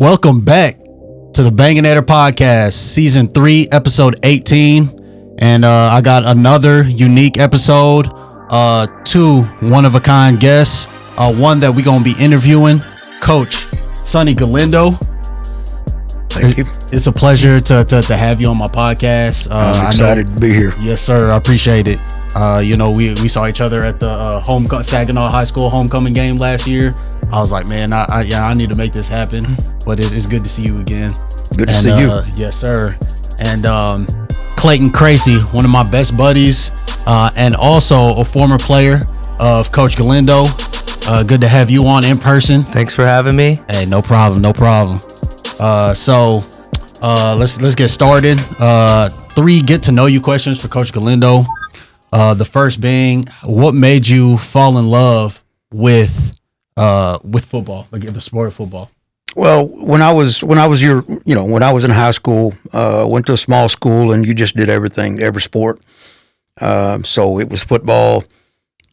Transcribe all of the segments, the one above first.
Welcome back to the Banganator podcast, season 3, episode 18. And I got another unique episode, 2 one-of-a-kind guests, one that we're going to be interviewing, Coach Sonny Galindo. Thank you. It's a pleasure to have you on my podcast. I'm excited to be here. Yes, sir. I appreciate it. We saw each other at the Saginaw High School homecoming game last year. I was like, man, I need to make this happen. But it's good to see you again. Good to see you. Yes, sir. And Clayton Crazy, one of my best buddies, and also a former player of Coach Galindo. Good to have you on in person. Thanks for having me. Hey, no problem. So let's get started. 3 get to know you questions for Coach Galindo. The first being, what made you fall in love with football, like the sport of football? Well, when I was in high school, went to a small school, and you just did everything, every sport. So it was football,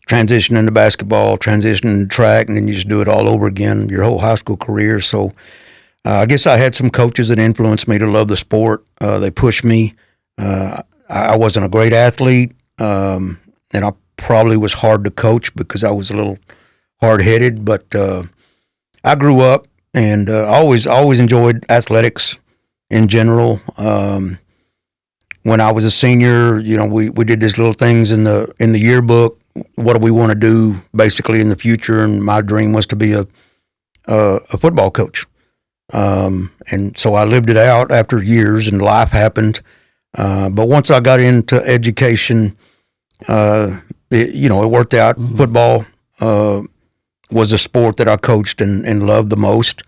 transition into basketball, transition into track, and then you just do it all over again your whole high school career. So I guess I had some coaches that influenced me to love the sport. They pushed me. I wasn't a great athlete, and I probably was hard to coach because I was a little hard-headed. But I grew up and always enjoyed athletics in general. When I was a senior, we did these little things in the yearbook. What do we want to do basically in the future? And my dream was to be a football coach. And so I lived it out after years, and life happened. But once I got into education, it worked out. Mm-hmm. Football was a sport that I coached and loved the most.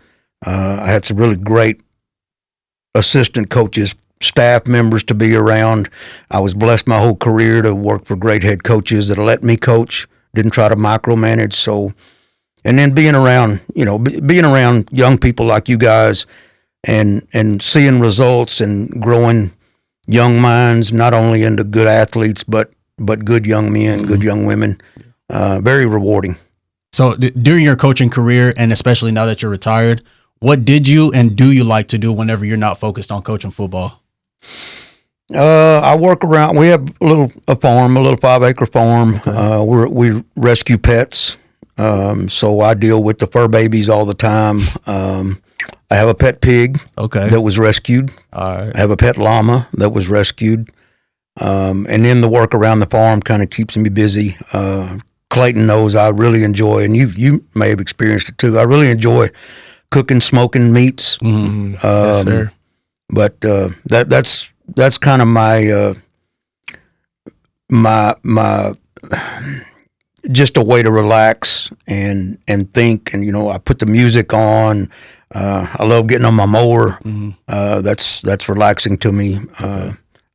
I had some really great assistant coaches, staff members to be around. I was blessed my whole career to work for great head coaches that let me coach, didn't try to micromanage. So, and then being around young people like you guys and seeing results and growing young minds, not only into good athletes, but good young men, mm-hmm. good young women, very rewarding. So during your coaching career, and especially now that you're retired, what did you and do you like to do whenever you're not focused on coaching football? I work around. We have a little 5-acre farm. Okay. We rescue pets. So I deal with the fur babies all the time. I have a pet pig that was rescued. All right. I have a pet llama that was rescued. And then the work around the farm kind of keeps me busy. Clayton knows I really enjoy, and you may have experienced it too, I really enjoy cooking, smoking meats. Mm-hmm. Yes, sir. But that's kind of my just a way to relax and think. And I put the music on. I love getting on my mower. Mm-hmm. That's relaxing to me.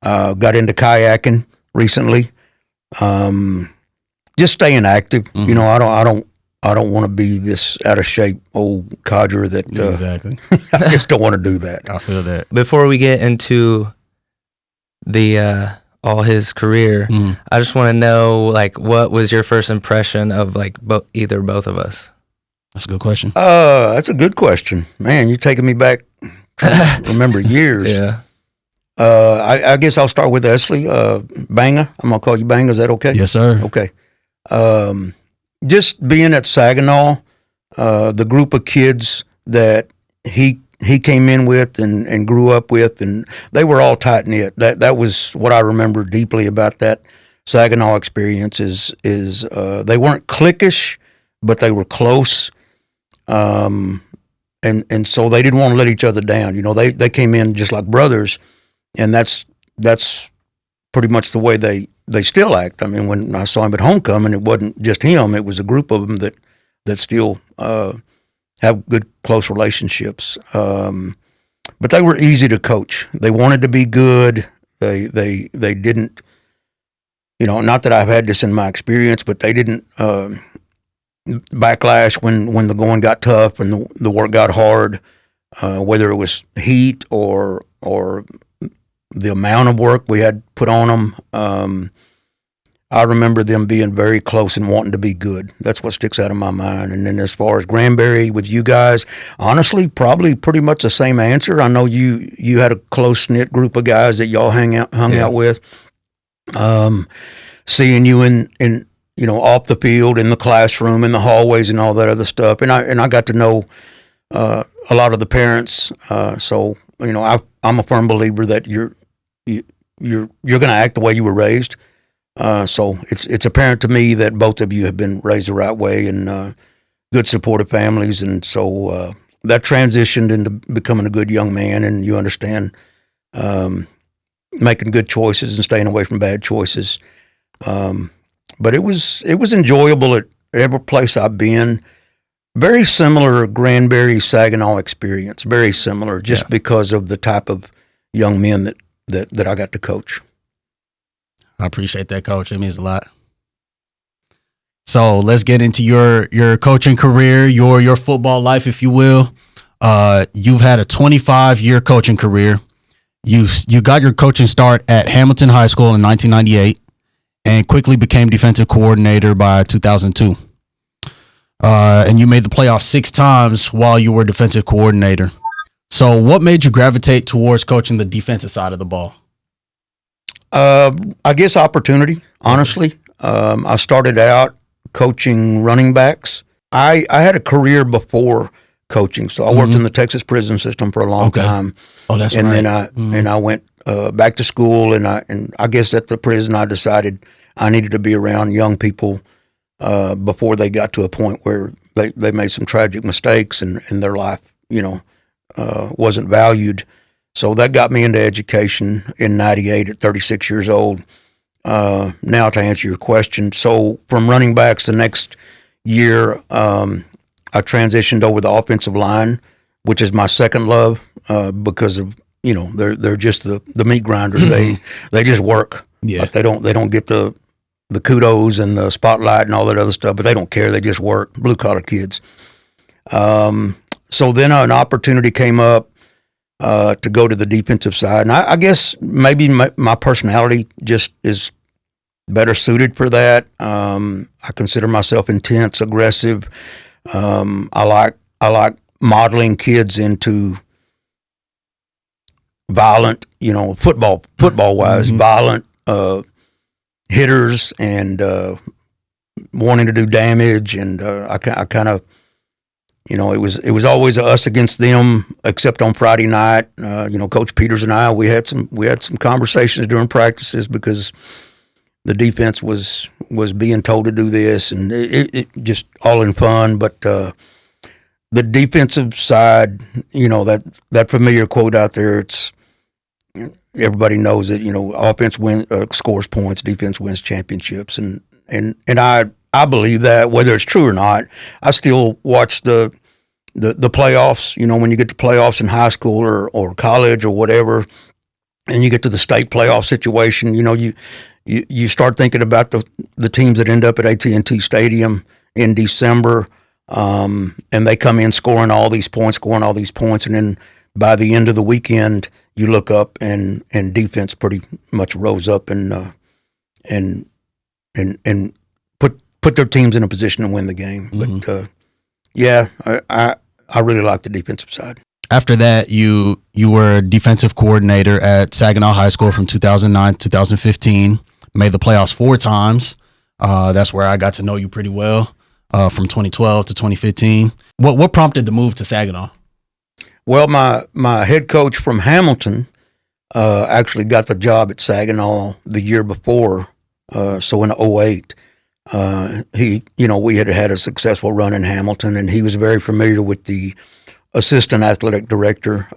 Got into kayaking recently. Just staying active. Mm-hmm. I don't want to be this out of shape old codger that exactly. I just don't want to do that. I feel that. Before we get into the all his career, I just want to know, like, what was your first impression of either both of us? That's a good question. That's a good question, man. You're taking me back. Remember years. Yeah. I guess I'll start with Esley. Banga. I'm gonna call you Banga. Is that okay? Yes, sir. Okay. Just being at Saginaw, the group of kids that he came in with and grew up with, and they were all tight knit. That was what I remember deeply about that Saginaw experience. Is they weren't cliquish, but they were close. And so they didn't want to let each other down. They came in just like brothers, and that's pretty much the way they still act. I mean, when I saw him at homecoming, it wasn't just him; it was a group of them that still have good, close relationships. But they were easy to coach. They wanted to be good. They didn't, not that I've had this in my experience, but they didn't backlash when the going got tough and the work got hard, whether it was heat or the amount of work we had put on them. I remember them being very close and wanting to be good. That's what sticks out of my mind. And then as far as Granbury with you guys, honestly, probably pretty much the same answer. I know you had a close knit group of guys that y'all hung out with. Seeing you in off the field, in the classroom, in the hallways, and all that other stuff, and I got to know a lot of the parents. So I'm a firm believer that you're going to act the way you were raised. So it's apparent to me that both of you have been raised the right way and good supportive families, and so that transitioned into becoming a good young man, and you understand making good choices and staying away from bad choices. But it was enjoyable at every place I've been. Very similar Granbury Saginaw experience. Very similar, just because of the type of young men that I got to coach. I appreciate that, Coach. It means a lot. So let's get into your coaching career, your football life, if you will. You've had a 25-year coaching career. You got your coaching start at Hamilton High School in 1998 and quickly became defensive coordinator by 2002. And you made the playoffs 6 times while you were defensive coordinator. So what made you gravitate towards coaching the defensive side of the ball? I guess opportunity, honestly. I started out coaching running backs. I had a career before coaching, so I worked in the Texas prison system for a long time. Oh, that's and right. Then I went back to school, and I guess at the prison I decided I needed to be around young people before they got to a point where they made some tragic mistakes and their life, wasn't valued. So that got me into education in 98 at 36 years old. Now to answer your question, so from running backs the next year, I transitioned over the offensive line, which is my second love because of, they're just the meat grinders. They just work. Yeah. But they don't get the kudos and the spotlight and all that other stuff, but they don't care. They just work. Blue collar kids. So then an opportunity came up to go to the defensive side. And I guess maybe my personality just is better suited for that. I consider myself intense, aggressive. I like modeling kids into violent, football wise, violent hitters and wanting to do damage. And I kind of, it was always us against them, except on Friday night. Coach Peters and I, we had some conversations during practices because the defense was being told to do this, and it just all in fun. But the defensive side, that familiar quote out there, it's everybody knows that offense scores points, defense wins championships, and I believe that whether it's true or not. I still watch the playoffs. When you get to playoffs in high school or college or whatever, and you get to the state playoff situation, you start thinking about the teams that end up at AT&T Stadium in December, and they come in scoring all these points, and then by the end of the weekend, you look up and defense pretty much rose up and put their teams in a position to win the game. But I really like the defensive side. After that, you were defensive coordinator at Saginaw High School from 2009 to 2015. Made the playoffs 4 times. That's where I got to know you pretty well. From 2012 to 2015. What prompted the move to Saginaw? Well, my head coach from Hamilton actually got the job at Saginaw the year before. So in 2008, we had a successful run in Hamilton, and he was very familiar with the assistant athletic director,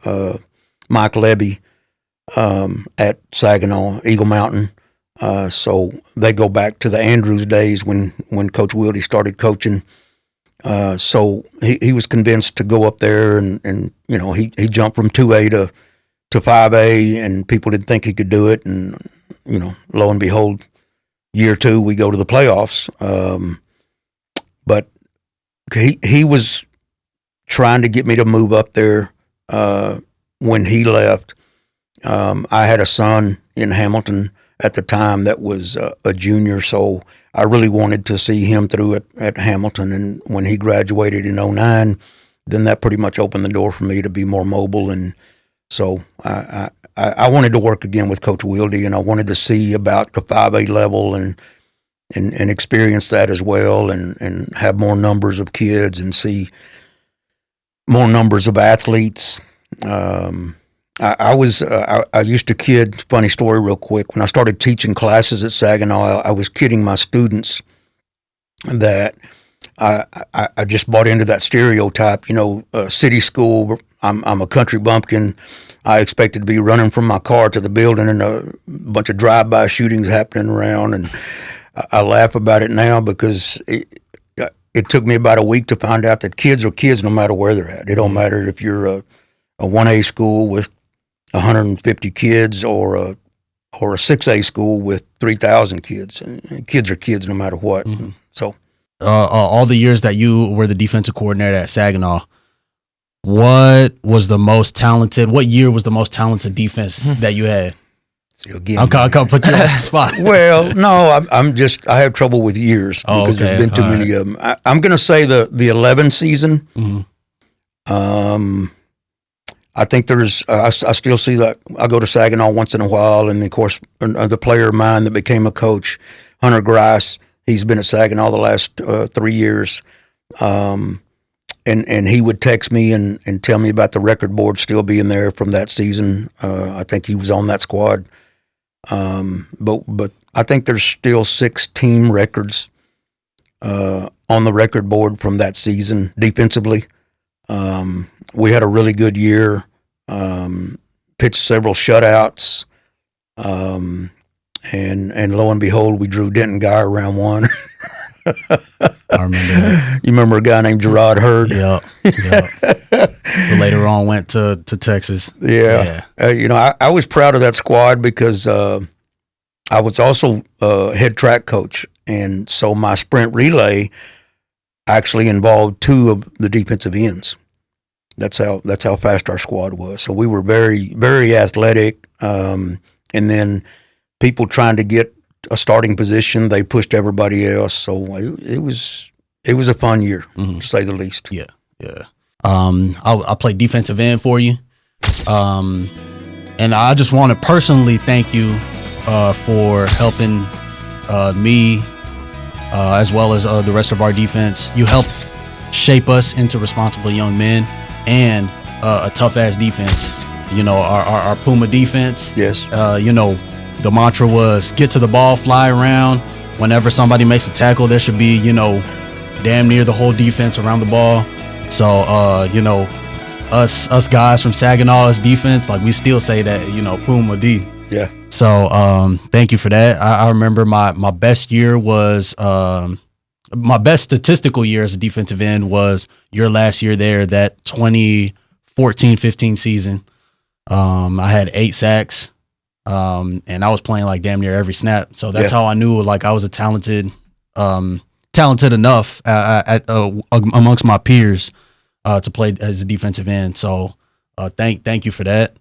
Mike Levy, at Saginaw, Eagle Mountain. So they go back to the Andrews days when Coach Wilde started coaching. So he was convinced to go up there, and he jumped from 2A to 5A, and people didn't think he could do it. And lo and behold, year 2 we go to the playoffs. But he was trying to get me to move up there when he left. I had a son in Hamilton at the time that was a junior. So I really wanted to see him through at Hamilton. And when he graduated in 2009, then that pretty much opened the door for me to be more mobile. And so I wanted to work again with Coach Wilde, and I wanted to see about the 5A level and experience that as well, and have more numbers of kids and see more numbers of athletes. I used to kid, funny story real quick, when I started teaching classes at Saginaw, I was kidding my students that I just bought into that stereotype, city school, I'm a country bumpkin. I expected to be running from my car to the building and a bunch of drive-by shootings happening around, and I laugh about it now because it took me about a week to find out that kids are kids no matter where they're at. It don't matter if you're a 1A school with 150 kids or a 6A school with 3,000 kids. And kids are kids no matter what. Mm-hmm. So, all the years that you were the defensive coordinator at Saginaw, what year was the most talented defense that you had? Again, I'm going to put you on the spot. Well, no, I have trouble with years because there's been too many of them. I'm going to say the 11 season. Mm-hmm. I think there's, I still see that. I go to Saginaw once in a while, and of course, the player of mine that became a coach, Hunter Grice, he's been at Saginaw the last 3 years. And he would text me and tell me about the record board still being there from that season. I think he was on that squad. But I think there's still 6 team records on the record board from that season defensively. We had a really good year, pitched several shutouts, and lo and behold, we drew Denton Guy round 1. I remember that. You remember a guy named Gerard Hurd? Yeah. But later on went to Texas. Yeah. I was proud of that squad because I was also head track coach, and so my sprint relay actually involved 2 of the defensive ends. That's how fast our squad was. So we were very, very athletic, and then people trying to get a starting position, they pushed everybody else. So it was a fun year, to say the least. Yeah. I played defensive end for you, and I just want to personally thank you for helping me as well as the rest of our defense. You helped shape us into responsible young men and a tough ass defense. Our Puma defense. Yes. The mantra was get to the ball, fly around. Whenever somebody makes a tackle, there should be, damn near the whole defense around the ball. So, us guys from Saginaw as defense, like we still say that, Puma D. Yeah. So, thank you for that. I remember my best year was, my best statistical year as a defensive end was your last year there, that 2014-15 season. I had 8 sacks. And I was playing like damn near every snap. So that's how I knew like I was a talented enough amongst my peers to play as a defensive end. So thank you for that.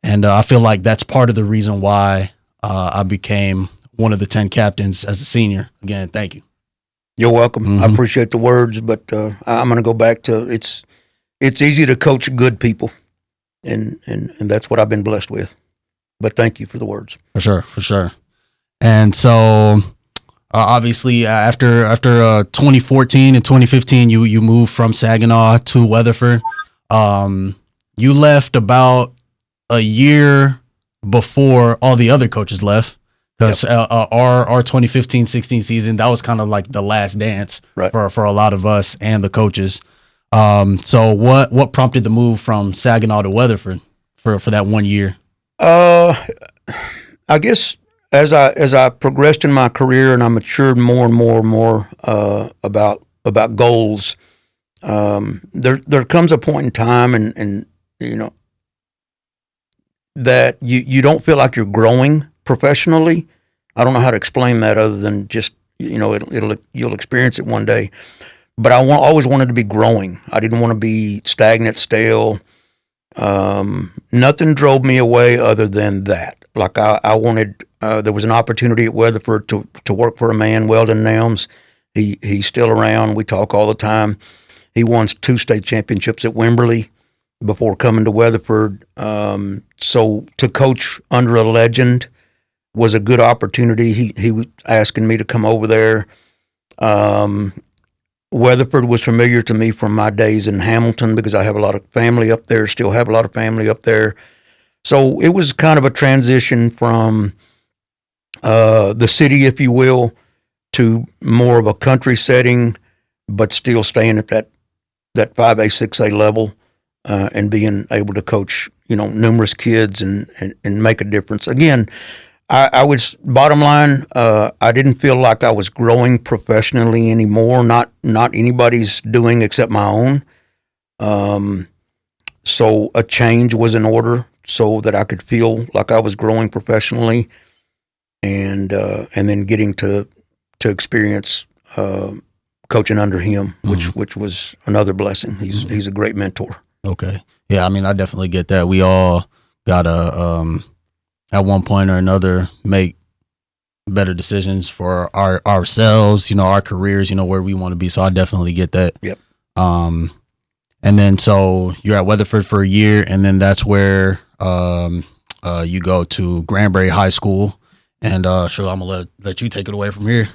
And I feel like that's part of the reason why I became one of the 10 captains as a senior. Again, thank you. You're welcome. Mm-hmm. I appreciate the words, but I'm going to go back to it's easy to coach good people, and that's what I've been blessed with. But thank you for the words. For sure. And so, obviously, after 2014 and 2015, you moved from Saginaw to Weatherford. You left about a year before all the other coaches left, because our 2015-16 season, that was kind of like the last dance for a lot of us and the coaches. So what prompted the move from Saginaw to Weatherford for that 1 year? I guess as I progressed in my career and I matured more and more about goals, there comes a point in time and that you don't feel like you're growing professionally. I don't know how to explain that other than just you'll experience it one day. But I always wanted to be growing. I didn't want to be stagnant, stale. Nothing drove me away other than that. Like I wanted, there was an opportunity at Weatherford to work for a man, Weldon Nelms. He's still around. We talk all the time. He won 2 state championships at Wimberley before coming to Weatherford. So to coach under a legend was a good opportunity. He was asking me to come over there. Weatherford was familiar to me from my days in Hamilton because I have a lot of family up there, still have a lot of family up there. So it was kind of a transition from the city, if you will, to more of a country setting, but still staying at that 5A, 6A level and being able to coach, numerous kids and make a difference. Again, I was, bottom line, I didn't feel like I was growing professionally anymore, not anybody's doing except my own. So a change was in order so that I could feel like I was growing professionally and then getting to experience coaching under him, which was another blessing. He's a great mentor. Okay. Yeah, I mean, I definitely get that. We all got to, at one point or another, make better decisions for ourselves, our careers, where we want to be. So I definitely get that. Yep. And then so you're at Weatherford for a year, and then that's where you go to Granbury High School. And sure, I'm gonna let you take it away from here.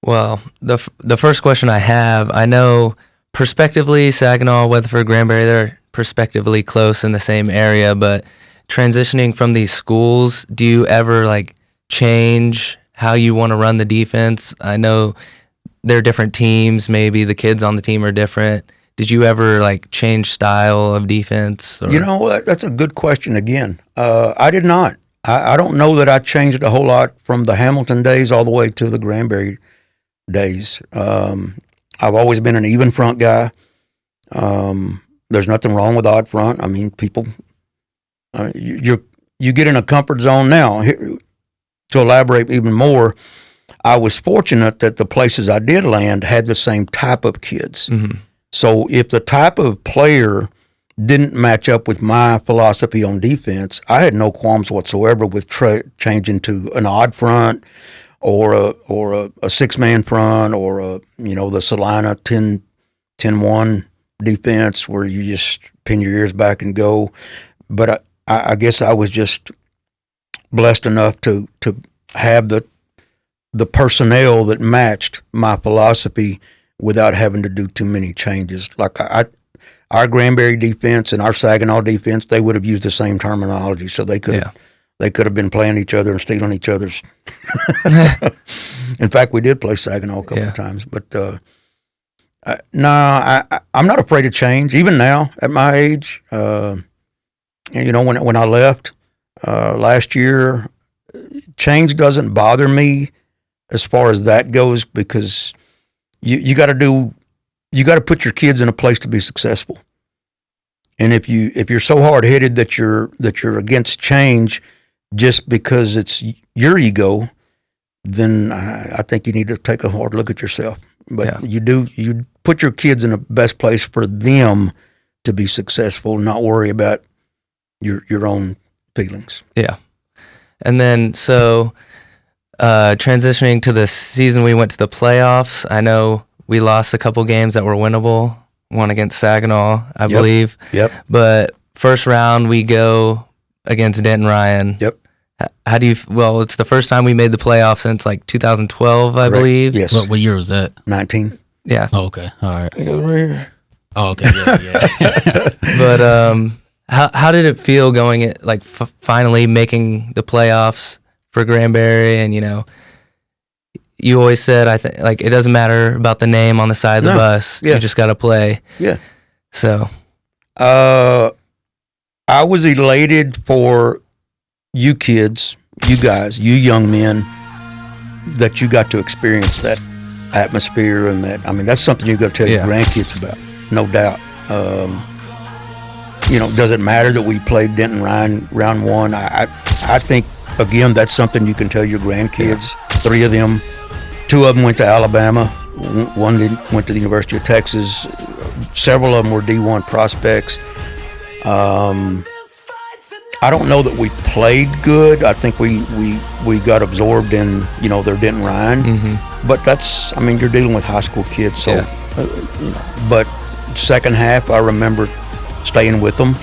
Well, the first question I have, I know prospectively Saginaw, Weatherford, Granbury, they're prospectively close in the same area, but transitioning from these schools, do you ever change how you want to run the defense? I know they're different teams, maybe the kids on the team are different. Did you ever change style of defense? Or? That's a good question again. I did not. I don't know that I changed a whole lot from the Hamilton days all the way to the Granbury days. I've always been an even front guy. There's nothing wrong with odd front. I mean, people, you get in a comfort zone now. To elaborate even more, I was fortunate that the places I did land had the same type of kids. Mm-hmm. So if the type of player didn't match up with my philosophy on defense, I had no qualms whatsoever with changing to an odd front or a 6-man front or the Salina 10-1 defense where you just pin your ears back and go. But I guess I was just blessed enough to have the personnel that matched my philosophy without having to do too many changes. Our Granbury defense and our Saginaw defense, they would have used the same terminology, so they could have been playing each other and stealing each other's. In fact, we did play Saginaw a couple of times, but I'm not afraid of change. Even now, at my age, when I left last year, change doesn't bother me as far as that goes because you got to put your kids in a place to be successful. And if you're so hard-headed that you're against change just because it's your ego, then I think you need to take a hard look at yourself. But you put your kids in the best place for them to be successful, not worry about your own feelings. Yeah. And then so transitioning to the season, we went to the playoffs. I know we lost a couple games that were winnable, one against Saginaw, I believe. Yep. But first round, we go against Denton Ryan. Yep. How do you? Well, it's the first time we made the playoffs since 2012, I believe. Yes. What year was that? 19. Yeah. Oh, okay. All right. It goes right here. Oh, okay. Yeah. But how did it feel going at finally making the playoffs for Granbury? And you always said I think it doesn't matter about the name on the side of the bus. Yeah. You just got to play. Yeah. So, I was elated for you kids, you guys, you young men, that you got to experience that atmosphere and that. I mean, that's something you got to tell your grandkids about, no doubt. Does it matter that we played Denton Ryan round one? I think again that's something you can tell your grandkids. 3 of them, 2 of them went to Alabama, one went to the University of Texas. Several of them were D1 prospects. I don't know that we played good. I think we got absorbed in, their Denton Ryan. Mm-hmm. But that's, you're dealing with high school kids, so, Yeah. But second half, I remember staying with them,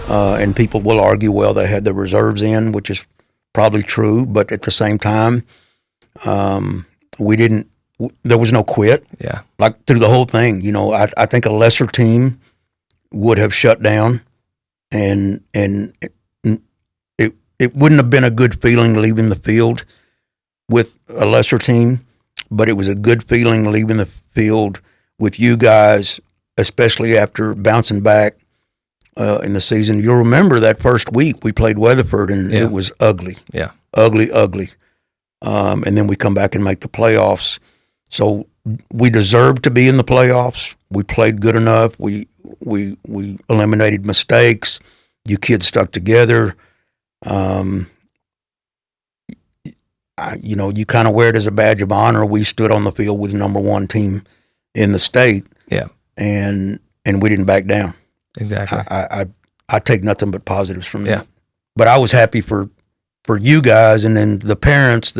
and people will argue, well, they had the reserves in, which is probably true, but at the same time, there was no quit. Yeah. Like through the whole thing, I think a lesser team would have shut down, and it wouldn't have been a good feeling leaving the field with a lesser team, but it was a good feeling leaving the field with you guys, especially after bouncing back in the season. You'll remember that first week we played Weatherford, and it was ugly. Yeah. Ugly. And then we come back and make the playoffs. So we deserved to be in the playoffs. We played good enough. We eliminated mistakes. You kids stuck together. You kind of wear it as a badge of honor. We stood on the field with number one team in the state. Yeah. And we didn't back down. Exactly. I take nothing but positives from that. Yeah. But I was happy for you guys, and then the parents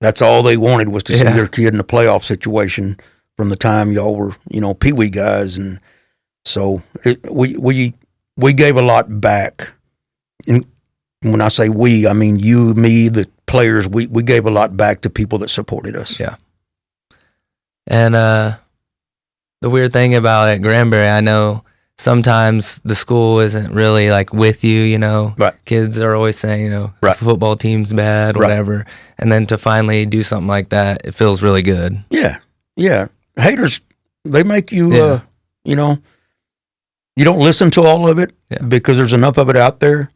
that's all they wanted was to see their kid in a playoff situation from the time y'all were, peewee guys. And so we gave a lot back. And when I say we, I mean you, me, the players. We gave a lot back to people that supported us. Yeah. And the weird thing about at Granbury, I know sometimes the school isn't really like with you, Right. Kids are always saying, Right. the football team's bad, Right. whatever. And then to finally do something like that, it feels really good. Yeah. Haters, they make you, you don't listen to all of it because there's enough of it out there.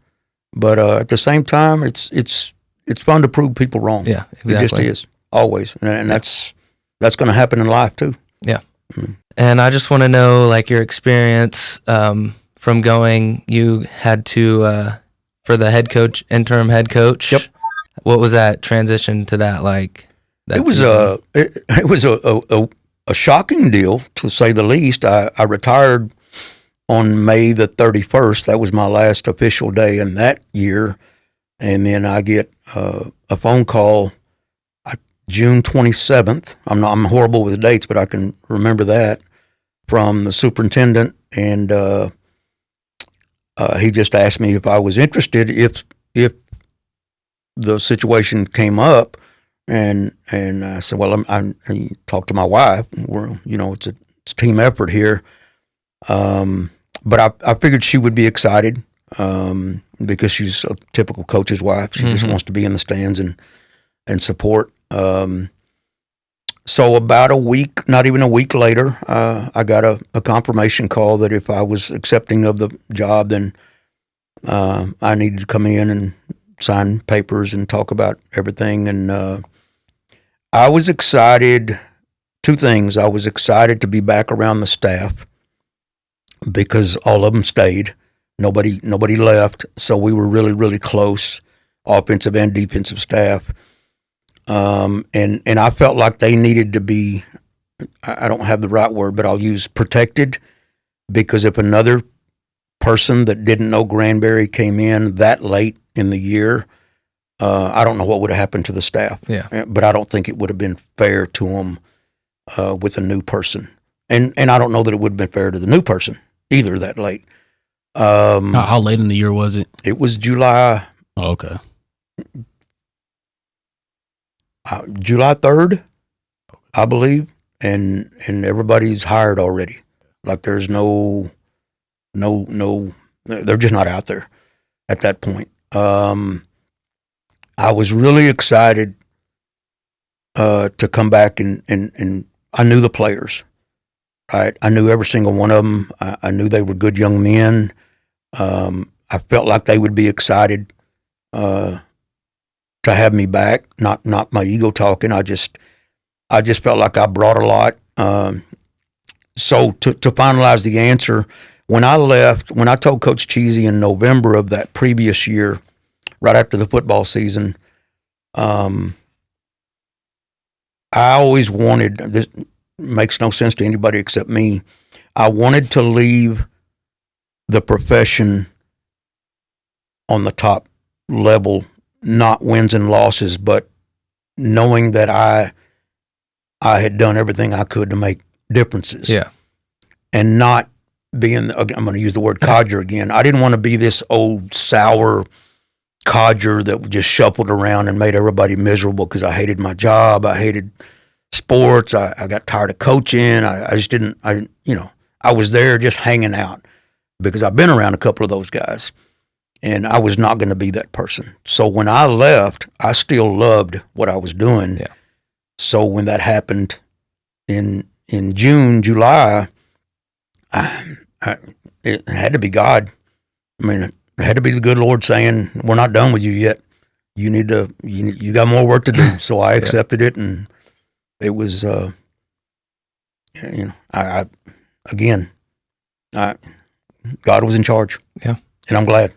But at the same time, it's fun to prove people wrong. Yeah, exactly. It just is, always. And that's going to happen in life too. Yeah. Mm. And I just want to know, like, your experience from going. You had to for the interim head coach. Yep. What was that transition to that like? It was a shocking deal, to say the least. I retired on May the 31st. That was my last official day in that year, and then I get a phone call June 27th. I'm horrible with dates, but I can remember that, from the superintendent, and he just asked me if I was interested if the situation came up, and I said, well, I talked to my wife. It's a team effort here, but I figured she would be excited because she's a typical coach's wife. She just wants to be in the stands and support. So about a week, not even a week later, I got a confirmation call that if I was accepting of the job, then I needed to come in and sign papers and talk about everything. And I was excited. Two things. I was excited to be back around the staff because all of them stayed. Nobody left. So we were really, really close, offensive and defensive staff. And I felt like they needed to be, I don't have the right word, but I'll use protected, because if another person that didn't know Granbury came in that late in the year, I don't know what would have happened to the staff. Yeah. But I don't think it would have been fair to them with a new person. And I don't know that it would have been fair to the new person either that late. How late in the year was it? It was July. Oh, okay. July 3rd, I believe, and everybody's hired already. Like there's no, they're just not out there at that point. I was really excited to come back and I knew the players. Right, I knew every single one of them. I knew they were good young men. I felt like they would be excited to have me back. Not my ego talking. I just felt like I brought a lot. So to finalize the answer, when I left, when I told Coach Cheesy in November of that previous year, right after the football season, I always wanted, this makes no sense to anybody except me, I wanted to leave the profession on the top level, not wins and losses, but knowing that I had done everything I could to make differences. Yeah. And not being, I'm going to use the word codger again. I didn't want to be this old sour codger that just shuffled around and made everybody miserable because I hated my job. I hated sports. I got tired of coaching. I just didn't, I was there just hanging out because I've been around a couple of those guys, and I was not going to be that person. So when I left, I still loved what I was doing. Yeah. So when that happened in June, July, it had to be God. I mean, it had to be the good Lord saying, "We're not done with you yet. You need to. You got more work to do." So I accepted it, and it was, God was in charge. Yeah, and I'm glad.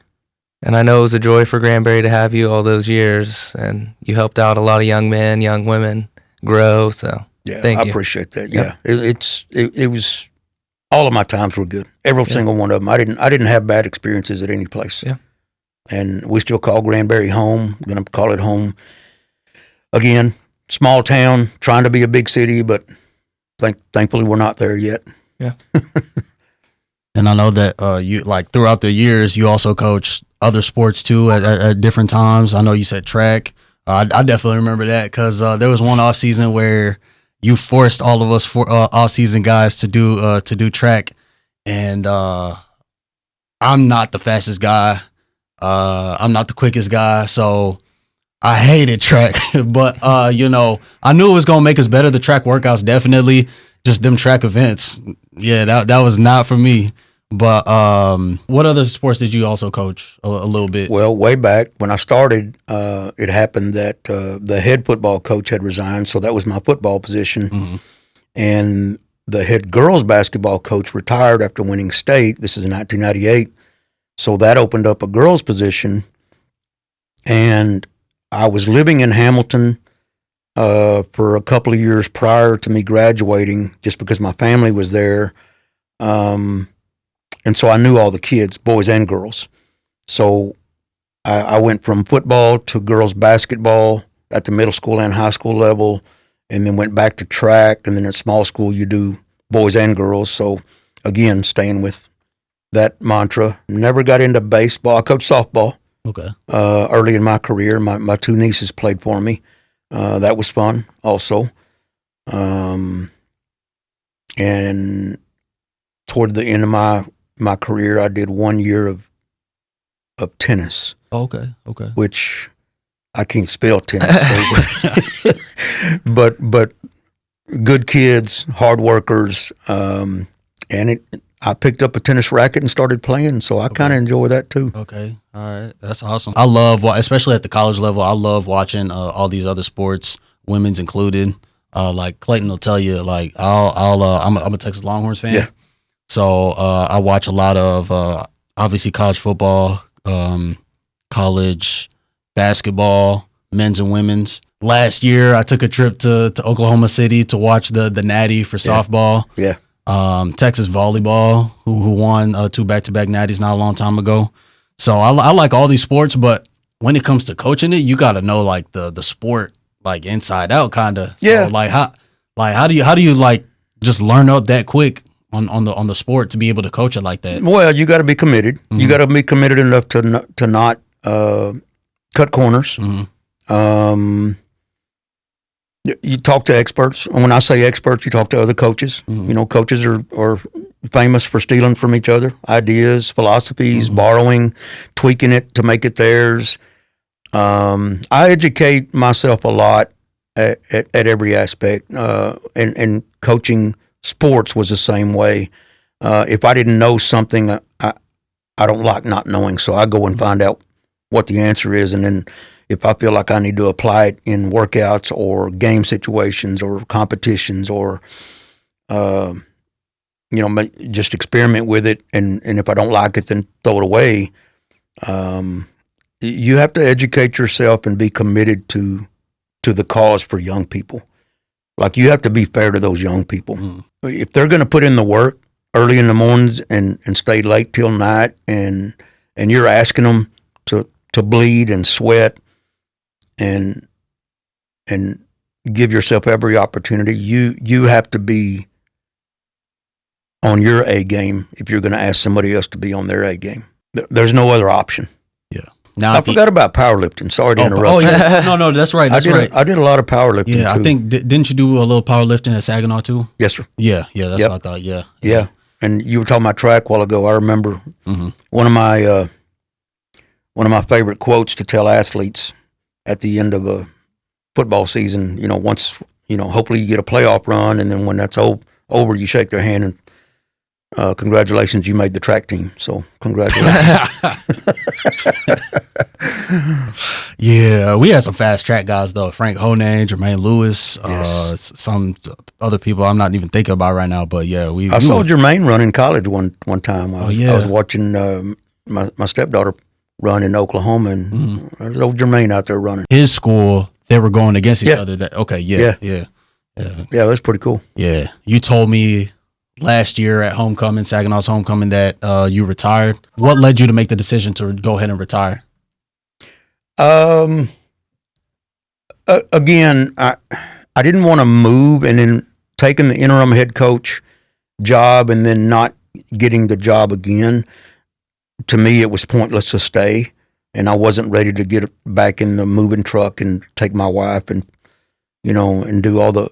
And I know it was a joy for Granbury to have you all those years, and you helped out a lot of young men, young women grow. So thank I you. appreciate that. Yeah, it was. All of my times were good. Every single one of them. I didn't have bad experiences at any place. Yeah. And we still call Granbury home. I'm going to call it home again. Small town, trying to be a big city, but thankfully we're not there yet. Yeah. And I know that you, like, throughout the years, you also coached other sports too at different times. I know you said track. I definitely remember that because there was one off season where you forced all of us for off-season guys to do track, and I'm not the fastest guy. I'm not the quickest guy, so I hated track. But I knew it was gonna make us better. The track workouts definitely, just them track events. Yeah, that was not for me. But what other sports did you also coach a little bit? Well, way back when I started, it happened that the head football coach had resigned, so that was my football position. Mm-hmm. And the head girls basketball coach retired after winning state. This is in 1998. So that opened up a girls position. And I was living in Hamilton for a couple of years prior to me graduating, just because my family was there. And so I knew all the kids, boys and girls. So I went from football to girls basketball at the middle school and high school level, and then went back to track. And then at small school, you do boys and girls. So again, staying with that mantra. Never got into baseball. I coached softball. Okay. Early in my career, my two nieces played for me. That was fun also. And toward the end of my career, I did 1 year of tennis. Okay. Which I can't spell tennis, but good kids, hard workers, and I picked up a tennis racket and started playing, so I kind of enjoy that too. Okay, all right, that's awesome. I love, especially at the college level, I love watching all these other sports, women's included. Like Clayton will tell you, like I'm a Texas Longhorns fan. Yeah. So I watch a lot of obviously college football, college basketball, men's and women's. Last year, I took a trip to Oklahoma City to watch the Natty for softball. Yeah. Texas volleyball, who won 2 back-to-back Natties not a long time ago. So I like all these sports, but when it comes to coaching it, you got to know like the sport like inside out, kind of. Yeah. So, how do you like just learn up that quick on the sport to be able to coach it like that? Well, you got to be committed. Mm-hmm. You got to be committed enough to not cut corners. Mm-hmm. You talk to experts. And when I say experts, you talk to other coaches. Mm-hmm. Coaches are famous for stealing from each other, ideas, philosophies, mm-hmm. borrowing, tweaking it to make it theirs. I educate myself a lot at every aspect, and coaching sports was the same way. If I didn't know something, I don't like not knowing, so I go and find out what the answer is, and then if I feel like I need to apply it in workouts or game situations or competitions or, just experiment with it, and if I don't like it, then throw it away. You have to educate yourself and be committed to the cause for young people. Like, you have to be fair to those young people. Mm. If they're going to put in the work early in the mornings and stay late till night, and you're asking them to bleed and sweat and give yourself every opportunity. You have to be on your A game if you're going to ask somebody else to be on their A game. There's no other option. Yeah. Now I forgot about powerlifting. Sorry to interrupt. Oh yeah, no, that's right. That's right. I did a lot of powerlifting. Yeah, too. I think didn't you do a little powerlifting at Saginaw too? Yes, sir. Yeah, that's Yep. what I thought. Yeah. Yeah. And you were talking about track a while ago. I remember one of my favorite quotes to tell athletes at the end of a football season. Once hopefully you get a playoff run, and then when that's over, you shake their hand and congratulations, you made the track team. So congratulations. Yeah, we had some fast track guys though. Frank Honane, Jermaine Lewis, Yes. some other people I'm not even thinking about right now. But yeah, I saw Jermaine run in college one time. I was watching my stepdaughter run in Oklahoma, and there's old Jermaine out there running. His school, they were going against each other. Yeah. Yeah, that's pretty cool. Yeah, you told me last year at homecoming, Saginaw's homecoming, that you retired. What led you to make the decision to go ahead and retire? Again, I didn't want to move and then taking the interim head coach job and then not getting the job again. To me, it was pointless to stay, and I wasn't ready to get back in the moving truck and take my wife and and do all the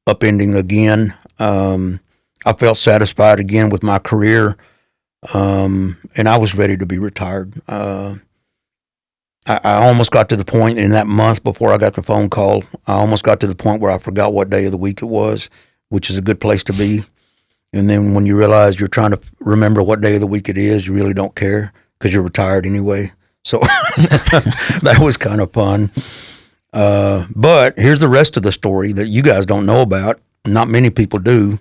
upending again. I felt satisfied again with my career, and I was ready to be retired. I almost got to the point in that month before I got the phone call. I almost got to the point where I forgot what day of the week it was, which is a good place to be. And then when you realize you're trying to remember what day of the week it is, you really don't care because you're retired anyway. So that was kind of fun. But here's the rest of the story that you guys don't know about. Not many people do.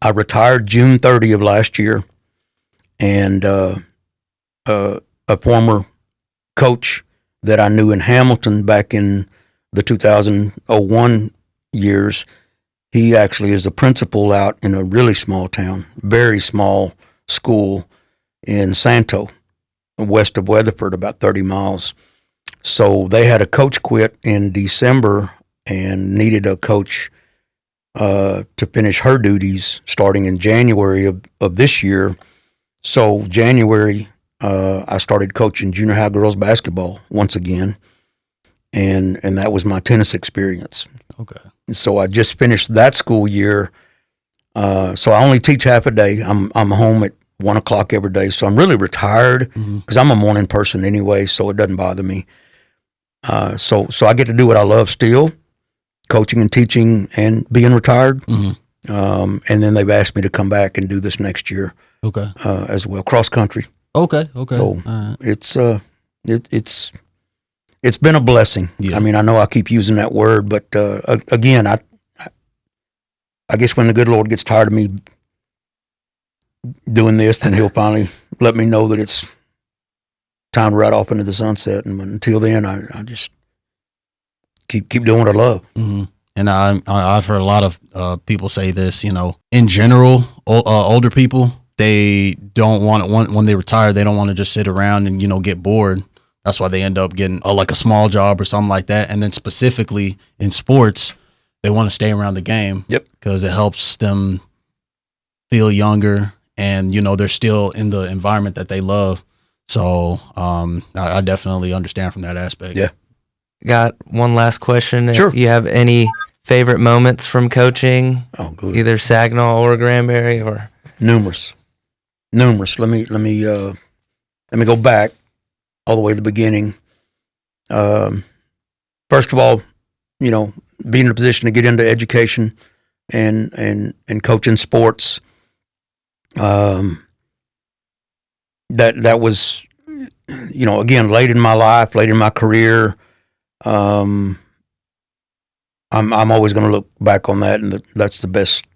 I retired June 30 of last year, and a former coach that I knew in Hamilton back in the 2001 years, he actually is a principal out in a really small town, very small school in Santo, west of Weatherford, about 30 miles. So they had a coach quit in December and needed a coach to finish her duties starting in January of this year. So January, I started coaching junior high girls basketball once again, and that was my tennis experience. Okay. So I just finished that school year. So I only teach half a day. I'm home at 1 o'clock every day. So I'm really retired because I'm a morning person anyway, so it doesn't bother me. So I get to do what I love still, coaching and teaching and being retired. And then they've asked me to come back and do this next year. Okay. As well, cross country. Okay. So it's been a blessing. Yeah. I mean, I know I keep using that word, but again, I guess when the good Lord gets tired of me doing this, then He'll finally let me know that it's time to ride off into the sunset. And until then, I just keep doing what I love. Mm-hmm. And I've heard a lot of people say this. In general, older people, they don't want when they retire, they don't want to just sit around and get bored. That's why they end up getting like a small job or something like that. And then specifically in sports, they want to stay around the game. Yep. Because it helps them feel younger, and they're still in the environment that they love. So I definitely understand from that aspect. Yeah. Got one last question. Sure. If you have any favorite moments from coaching, good. either Saginaw or Granbury, or Numerous. Let me go back all the way to the beginning. First of all, being in a position to get into education and coaching sports. That was, again, late in my life, late in my career. I'm always going to look back on that, and that's the best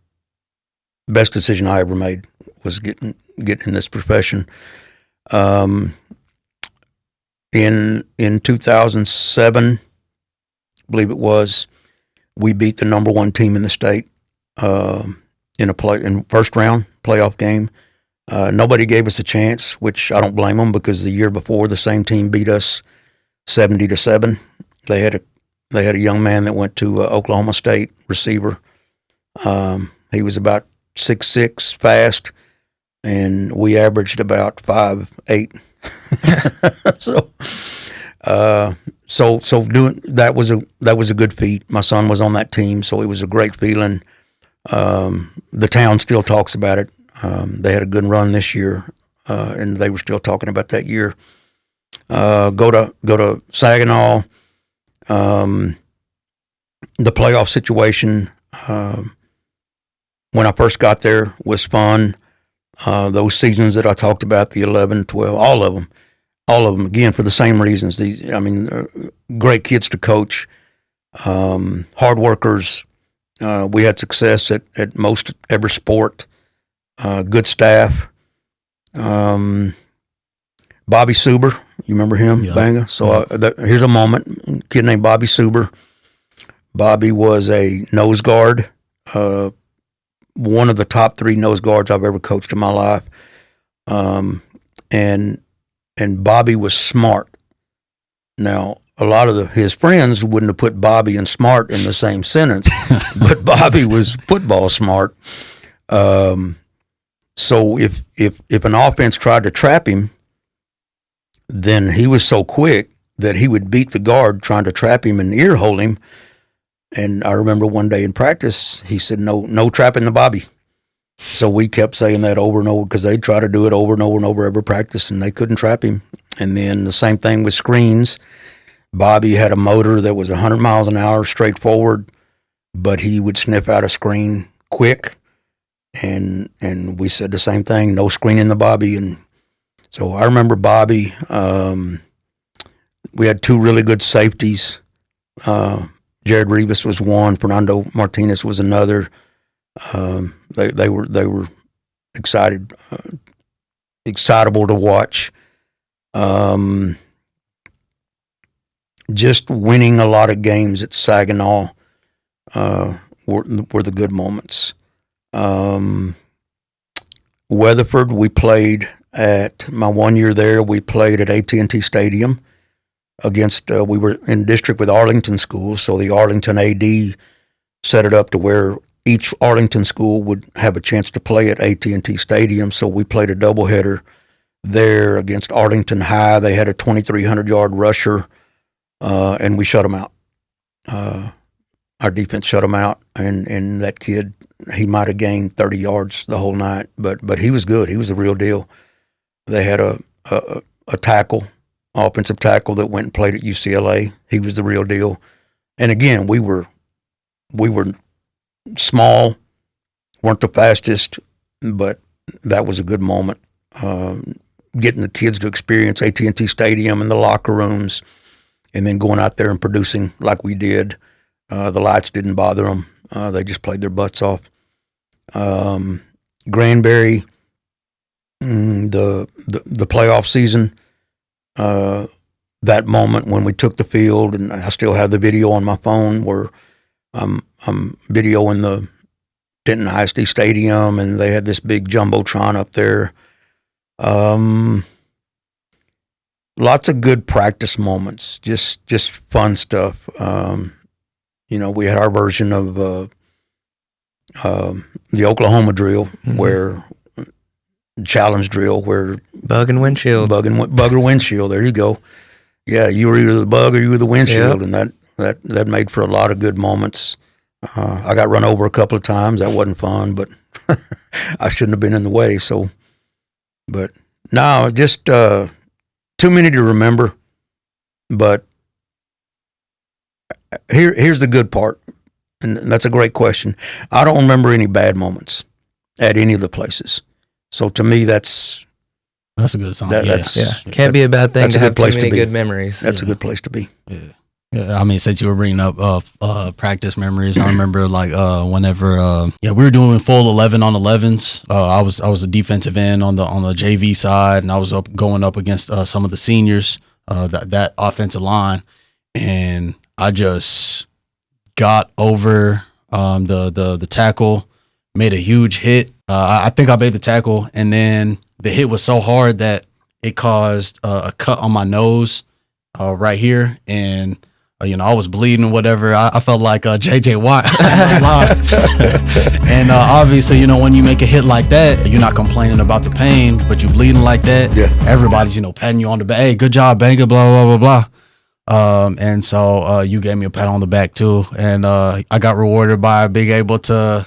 decision I ever made, was getting in this profession. In 2007, I believe it was, we beat the number one team in the state in first round playoff game Nobody gave us a chance, which I don't blame them, because the year before the same team beat us 70-7. They had a young man that went to Oklahoma State, receiver. He was about 6'6", fast, and we averaged about 5'8". So doing that was a good feat. My son was on that team, so it was a great feeling. The town still talks about it. They had a good run this year, and they were still talking about that year. Go to Saginaw. The playoff situation when I first got there was fun. Those seasons that I talked about, the 11, 12, all of them, again, for the same reasons. Great kids to coach, hard workers. We had success at most every sport. Good staff. Bobby Suber, you remember him, yeah. Banga? So here's a moment. A kid named Bobby Suber. Bobby was a nose guard, one of the top 3 nose guards I've ever coached in my life. And Bobby was smart. Now, a lot of his friends wouldn't have put Bobby and smart in the same sentence, but Bobby was football smart. So if an offense tried to trap him, then he was so quick that he would beat the guard trying to trap him and ear hole him. And I remember one day in practice, he said, no trapping the Bobby. So we kept saying that over and over, because they'd try to do it over and over and over every practice, and they couldn't trap him. And then the same thing with screens. Bobby had a motor that was 100 miles an hour straight forward, but he would sniff out a screen quick. And we said the same thing, no screening the Bobby. And so I remember Bobby. We had 2 really good safeties. Jared Rivas was one. Fernando Martinez was another. They were excitable to watch. Just winning a lot of games at Saginaw were the good moments. Weatherford, we played at my 1 year there. We played at AT&T Stadium against. We were in district with Arlington schools, so the Arlington AD set it up to where each Arlington school would have a chance to play at AT&T Stadium. So we played a doubleheader there against Arlington High. They had a 2,300-yard rusher, and we shut them out. Our defense shut them out, and that kid, he might have gained 30 yards the whole night, but he was good. He was the real deal. They had a tackle, offensive tackle that went and played at UCLA. He was the real deal. And again, we were small, weren't the fastest, but that was a good moment. Getting the kids to experience AT&T Stadium and the locker rooms, and then going out there and producing like we did. The lights didn't bother them. They just played their butts off. Granbury, the playoff season, that moment when we took the field, and I still have the video on my phone where I'm videoing the Denton ISD Stadium, and they had this big jumbotron up there. Lots of good practice moments, just fun stuff. We had our version of the Oklahoma drill, where challenge drill, where bug and windshield, bug or windshield. There you go. Yeah, you were either the bug or you were the windshield, and that made for a lot of good moments. I got run over a couple of times. That wasn't fun, but I shouldn't have been in the way. So, but no, just too many to remember. But here's the good part, and that's a great question. I don't remember any bad moments at any of the places. So to me, that's a good sign. Can't be a bad thing to have too many good memories. That's a good place to be. Yeah, I mean, since you were bringing up practice memories, I remember whenever we were doing full 11 on 11s. I was a defensive end on the JV side, and I was going up against some of the seniors, that offensive line, and I just got over the tackle, made a huge hit, I think I made the tackle, and then the hit was so hard that it caused a cut on my nose right here, and I was bleeding or whatever. I felt like J.J. Watt. And obviously, when you make a hit like that, you're not complaining about the pain, but you're bleeding like that. Yeah. Everybody's, patting you on the back. Hey, good job, Banga, blah, blah, blah, blah. And so you gave me a pat on the back too. And I got rewarded by being able to,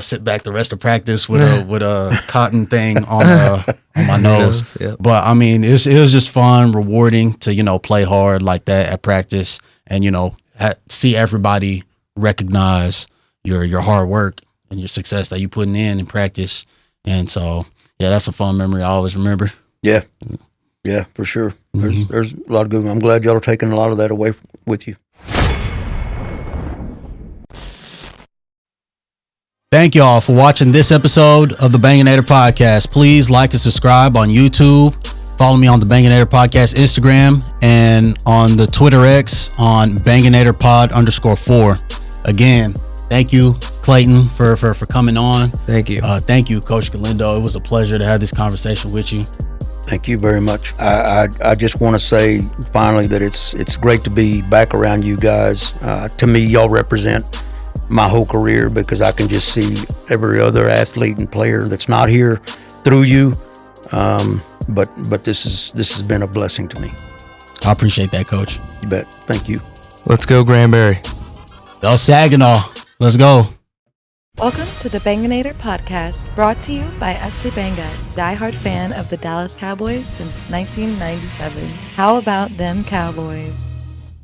sit back the rest of practice with a cotton thing on my nose. Yep. But I mean, it was just fun, rewarding to, play hard like that at practice. And, see everybody recognize your hard work and your success that you putting in practice. And so, yeah, that's a fun memory I always remember. Yeah, for sure. There's a lot of good. I'm glad y'all are taking a lot of that away with you. Thank you all for watching this episode of the Banganator Podcast. Please like and subscribe on YouTube. Follow me on the Banganator Podcast Instagram and on the Twitter X on BanganatorPod_4. Again, thank you, Clayton, for coming on. Thank you. Thank you, Coach Galindo. It was a pleasure to have this conversation with you. Thank you very much. I just want to say finally that it's great to be back around you guys. To me, y'all represent my whole career because I can just see every other athlete and player that's not here through you. But this has been a blessing to me. I appreciate that, Coach. You bet. Thank you. Let's go, Granbury. Go Saginaw. Let's go. Welcome to the Banganator Podcast, brought to you by SC Banga, diehard fan of the Dallas Cowboys since 1997. How about them Cowboys?